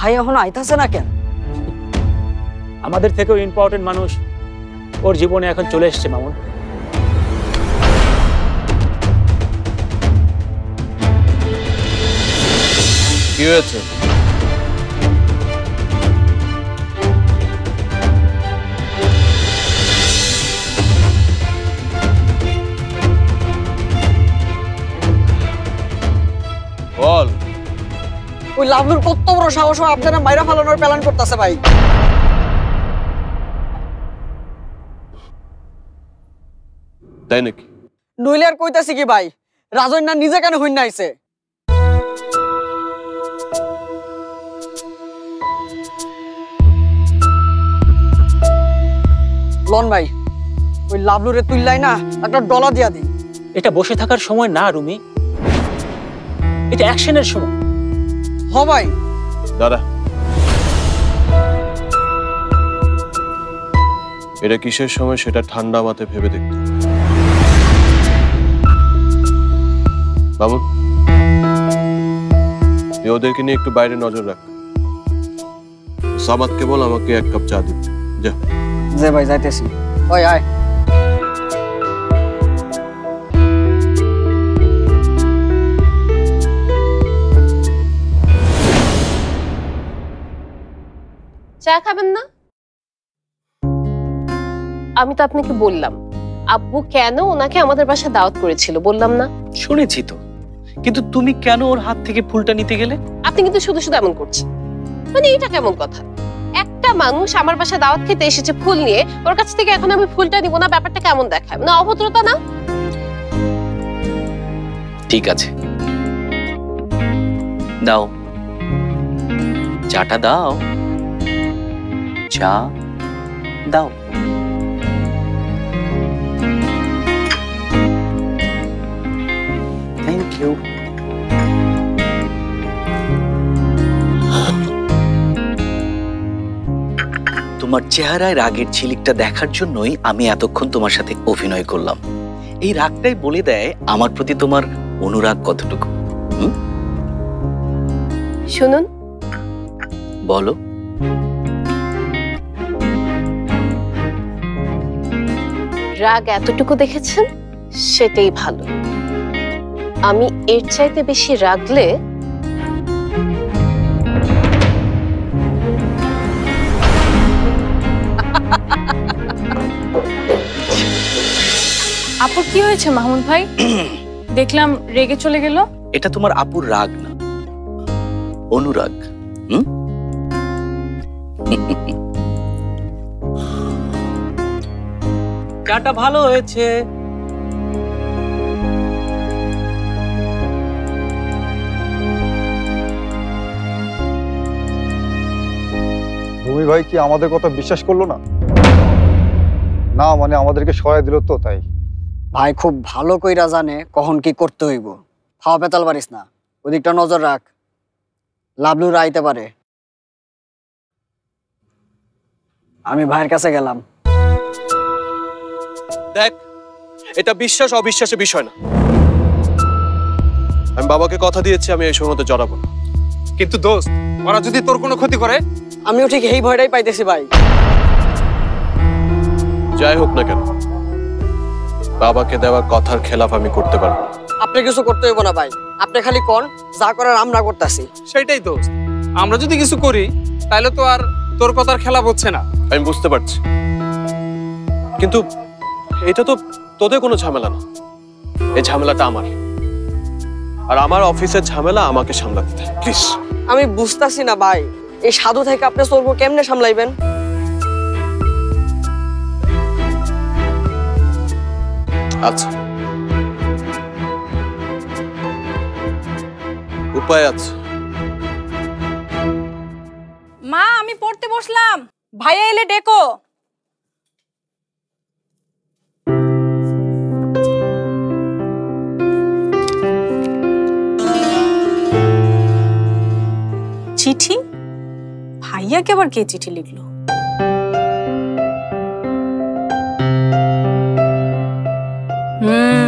ভাই এখনো আইতাছে না কেন? আমাদের থেকেও ইম্পর্টেন্ট মানুষ ওর জীবনে এখন চলে এসেছে মামুন। কি হয়েছে? বল। ওই লাভলুর কত বড় সাহস আপনারা মাইরা ফালানোর প্ল্যান করতেছে ভাই। তাই নাকি? নইলে আর কইতাছি কি ভাই, রাজন না নিজে কেন হইন আইছে? লন ভাই, ওই লাভলুরে তুললাই না একটা ডলা দিয়া দিই। এটা বসে থাকার সময় না রুমি, এটা অ্যাকশনের সময়। হ ভাই। দাদা, এটা কিসের সময় সেটা ঠান্ডা মাথায় ভেবে দেখতে। বাবু, ওদেরকে নিয়ে একটু বাইরে নজর রাখ। সামাদকে বল আমাকে এক কাপ চা দিতে। যা। যে ভাই যাইতেছি। ওই আয়। চা খাবেন না? আমি তো আপনাকে বললাম আব্বু কেন ওনাকে আমাদের বাসায় দাওয়াত করেছিল, বললাম না? শুনেছি তো, কিন্তু তুমি কেন ওর হাত থেকে ফুলটা নিতে গেলে? আপনি কিন্তু শুধু শুধু এমন করছেন, মানে এটা কেমন কথা? একটা মানুষ আমার বাসায় দাওয়াত খেতে এসেছে ফুল নিয়ে, ওর কাছ থেকে এখন আমি ফুলটা নিব না, ব্যাপারটা কেমন দেখায়? না অভদ্রতা না? ঠিক আছে, দাও চাটা দাও, চা দাও। Thank you. তোমার চেহারায় রাগের ঝিলিকটা দেখার জন্যই আমি এতক্ষণ তোমার সাথে অভিনয় করলাম। এই রাগটাই বলে দেয় আমার প্রতি তোমার অনুরাগ কতটুকু। শুনুন। বলো। রাগ এতটুকু দেখেছেন, সেটাই ভালো। আমি এর চাইতে বেশি রাগলে আপুর কি হয়েছে মাহমুদ ভাই? দেখলাম রেগে চলে গেল। এটা তোমার আপুর রাগ না, অনুরাগ। চাটা ভালো হয়েছে। ভূমি ভাই কি আমাদের কথা বিশ্বাস করলো না? না মানে আমাদেরকে সহায় দিল তো, তাই। ভাই খুব ভালো কইরা জানে কখন কি করতে হইব। খাওয়া পেতাল পারিস না, ওদিকটা নজর রাখ। লাভলুরা আইতে পারে। আমি ভাইয়ের কাছে গেলাম। দেখ, এটা বিশ্বাস অবিশ্বাসের বিষয় না। আমি বাবাকে কথা দিয়েছি আমি এই সময় মতো জড়াবো না। কিন্তু দোস্ত, ওরা যদি তোর কোনো ক্ষতি করে? আমিও ঠিক এই ভয়টাই পাইতেছি ভাই। যাই হোক না কেন, বাবাকে দেওয়া কথার খেলাফ আমি করতে পারবো। আপনি কিছু করতে হইব না ভাই, আপনি খালি কোন যা করার আমরা করতেছি। সেটাই দোস্ত, আমরা যদি কিছু করি তাহলে তো আর তোর কথার খেলাফ হচ্ছে না। আমি বুঝতে পারছি, কিন্তু এটা তো তোদের কোনো ঝামেলা না। এই ঝামেলাটা আমার, আর আমার অফিসের ঝামেলা আমাকে সামলাতে দেয়। প্লিজ। আমি বুঝতাছি না ভাই, এই সাধু থেকে আপনি চলবো কেমনে সামলাইবেন? আচ্ছা, উপায় আছে। মা আমি পড়তে বসলাম, ভাইয়া এলে ডেকো। চিঠি? ভাইয়াকে আবার কে চিঠি লিখলো? হুম,